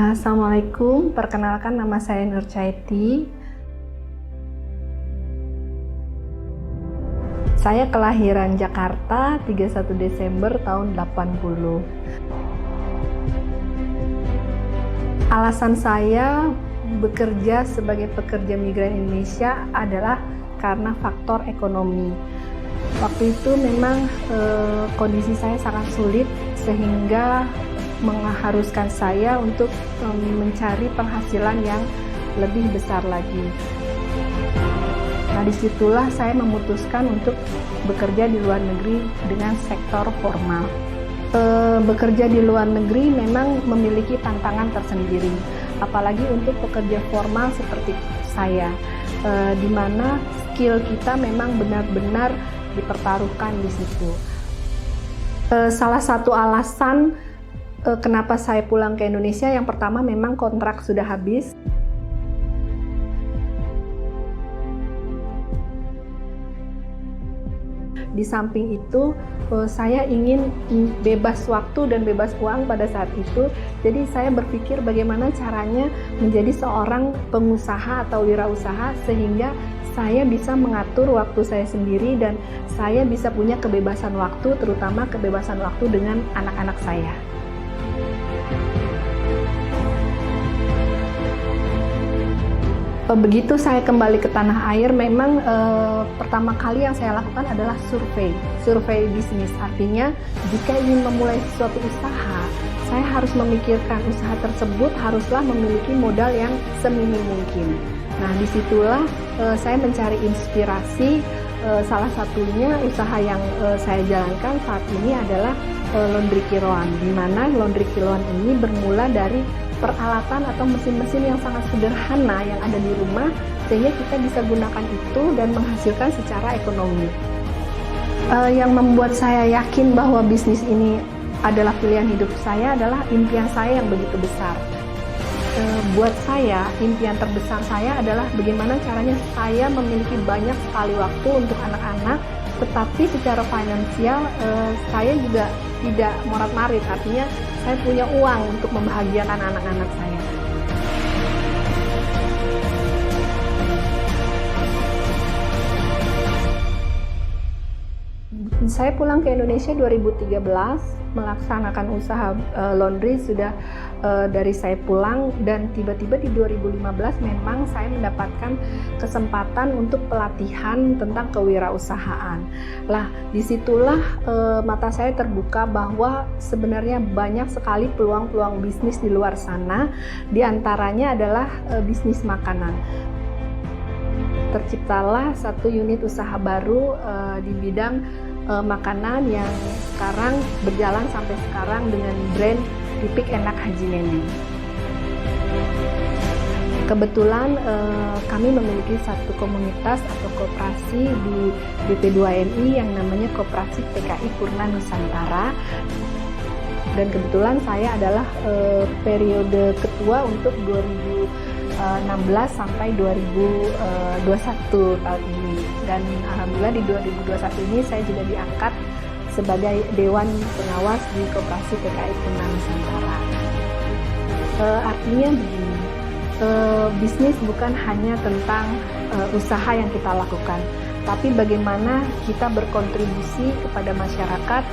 Assalamualaikum, perkenalkan nama saya Nur Caiti. Saya kelahiran Jakarta 31 Desember tahun 80. Alasan saya bekerja sebagai pekerja migran Indonesia adalah karena faktor ekonomi. Waktu itu memang kondisi saya sangat sulit sehingga mengharuskan saya untuk mencari penghasilan yang lebih besar lagi. Nah, disitulah saya memutuskan untuk bekerja di luar negeri dengan sektor formal. Bekerja di luar negeri memang memiliki tantangan tersendiri, apalagi untuk pekerja formal seperti saya, di mana skill kita memang benar-benar dipertaruhkan di situ. Salah satu alasan kenapa saya pulang ke Indonesia, yang pertama memang kontrak sudah habis. Di samping itu, saya ingin bebas waktu dan bebas uang pada saat itu. Jadi saya berpikir bagaimana caranya menjadi seorang pengusaha atau wirausaha sehingga saya bisa mengatur waktu saya sendiri dan saya bisa punya kebebasan waktu, terutama kebebasan waktu dengan anak-anak saya. Begitu saya kembali ke tanah air, memang pertama kali yang saya lakukan adalah survei bisnis. Artinya, jika ingin memulai suatu usaha, saya harus memikirkan usaha tersebut haruslah memiliki modal yang seminim mungkin. Nah, disitulah saya mencari inspirasi. Salah satunya usaha yang saya jalankan saat ini adalah laundry kiloan, di mana laundry kiloan ini bermula dari peralatan atau mesin-mesin yang sangat sederhana yang ada di rumah, sehingga kita bisa gunakan itu dan menghasilkan secara ekonomi. Yang membuat saya yakin bahwa bisnis ini adalah pilihan hidup saya adalah impian saya yang begitu besar. Buat saya, impian terbesar saya adalah bagaimana caranya saya memiliki banyak sekali waktu untuk anak-anak, tetapi secara finansial saya juga tidak morat-marit, artinya saya punya uang untuk membahagiakan anak-anak saya. Saya pulang ke Indonesia 2013, melaksanakan usaha laundry sudah dari saya pulang, dan tiba-tiba di 2015 memang saya mendapatkan kesempatan untuk pelatihan tentang kewirausahaan. Lah, disitulah mata saya terbuka bahwa sebenarnya banyak sekali peluang-peluang bisnis di luar sana, diantaranya adalah bisnis makanan. Terciptalah satu unit usaha baru di bidang makanan yang sekarang berjalan sampai sekarang dengan brand Pipik Enak Haji Neneng. Kebetulan kami memiliki satu komunitas atau koperasi di BP2MI yang namanya Koperasi PKI Purna Nusantara, dan kebetulan saya adalah periode ketua untuk 2016 sampai 2021 tahun ini, dan alhamdulillah di 2021 ini saya juga diangkat sebagai Dewan Pengawas di Koperasi PKI Purna Nusantara. Artinya begini, bisnis bukan hanya tentang usaha yang kita lakukan, tapi bagaimana kita berkontribusi kepada masyarakat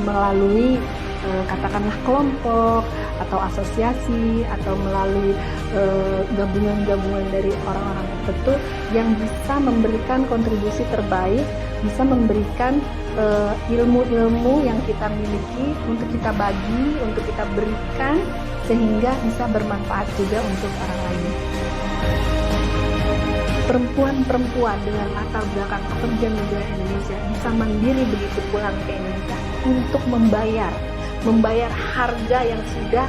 melalui katakanlah kelompok atau asosiasi atau melalui gabungan-gabungan dari orang-orang tertentu yang bisa memberikan kontribusi terbaik, bisa memberikan ilmu-ilmu yang kita miliki untuk kita bagi, untuk kita berikan, sehingga bisa bermanfaat juga untuk orang lain. Perempuan-perempuan dengan latar belakang pekerja migran Indonesia bisa mandiri begitu pulang ke Indonesia untuk membayar harga yang sudah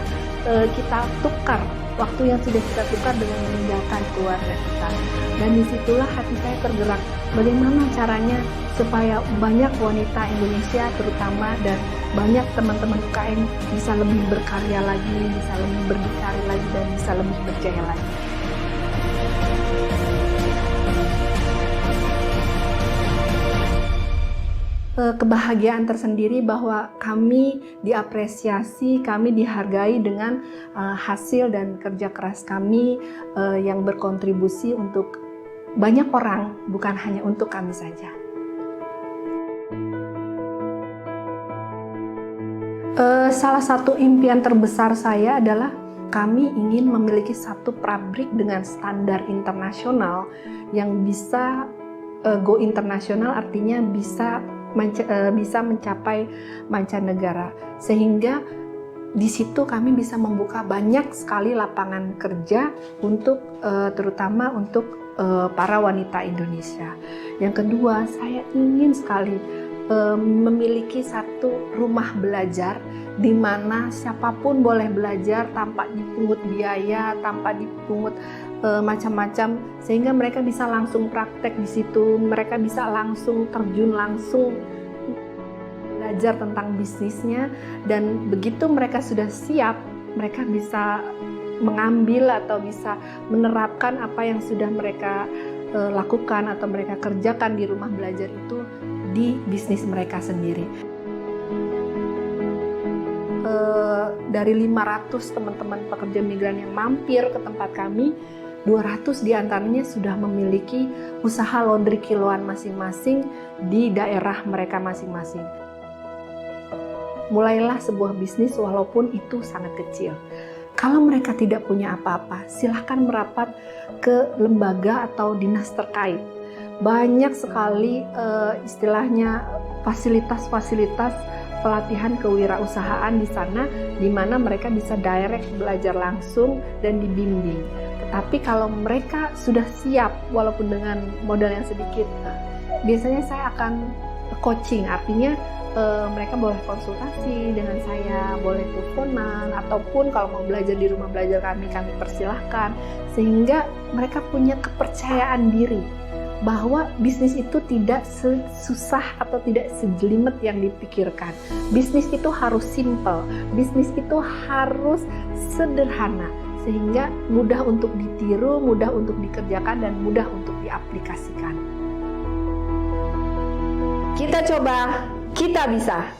kita tukar, waktu yang sudah kita tukar dengan meninggalkan keluarga kita. Dan disitulah hati saya tergerak, bagaimana caranya supaya banyak wanita Indonesia terutama dan banyak teman-teman UKM bisa lebih berkarya lagi, bisa lebih berdikari lagi, dan bisa lebih berjaya lagi. kebahagiaan tersendiri bahwa kami diapresiasi, kami dihargai dengan hasil dan kerja keras kami yang berkontribusi untuk banyak orang, bukan hanya untuk kami saja. Salah satu impian terbesar saya adalah kami ingin memiliki satu pabrik dengan standar internasional yang bisa go internasional, artinya bisa mencapai mancanegara, sehingga di situ kami bisa membuka banyak sekali lapangan kerja untuk terutama untuk para wanita Indonesia. Yang kedua, saya ingin sekali memiliki satu rumah belajar di mana siapapun boleh belajar tanpa dipungut biaya, tanpa dipungut macam-macam, sehingga mereka bisa langsung praktek di situ, mereka bisa langsung terjun langsung belajar tentang bisnisnya, dan begitu mereka sudah siap, mereka bisa mengambil atau bisa menerapkan apa yang sudah mereka lakukan atau mereka kerjakan di rumah belajar itu di bisnis mereka sendiri. Dari 500 teman-teman pekerja migran yang mampir ke tempat kami, 200 diantaranya sudah memiliki usaha laundry kiloan masing-masing di daerah mereka masing-masing. Mulailah sebuah bisnis walaupun itu sangat kecil. Kalau mereka tidak punya apa-apa, silahkan merapat ke lembaga atau dinas terkait. Banyak sekali istilahnya fasilitas-fasilitas pelatihan kewirausahaan di sana, di mana mereka bisa direct belajar langsung dan dibimbing. Tapi kalau mereka sudah siap, walaupun dengan modal yang sedikit, biasanya saya akan coaching, artinya mereka boleh konsultasi dengan saya, boleh teleponan, ataupun kalau mau belajar di rumah belajar kami persilahkan, sehingga mereka punya kepercayaan diri bahwa bisnis itu tidak susah atau tidak sejelimet yang dipikirkan. Bisnis itu harus simple, bisnis itu harus sederhana, sehingga mudah untuk ditiru, mudah untuk dikerjakan, dan mudah untuk diaplikasikan. Kita coba, kita bisa.